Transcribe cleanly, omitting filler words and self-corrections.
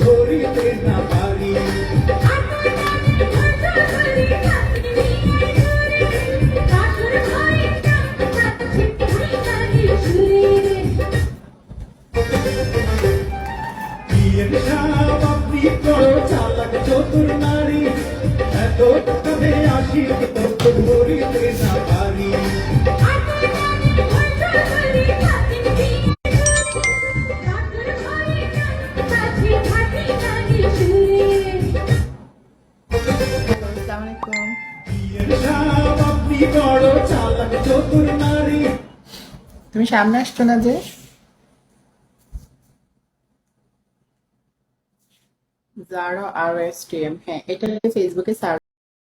ধরিতে না পারি। বিয়ের আপনি বড় চালাক চতুর নারী, এত টাকাতে আশিক তো ধরিতে না পারি। আপনি বড় চালাক চতুর নারী। তুমি সামনে আসছো না যে? জারা আর এস টি এম, হ্যাঁ এটা ফেসবুকে সার্চ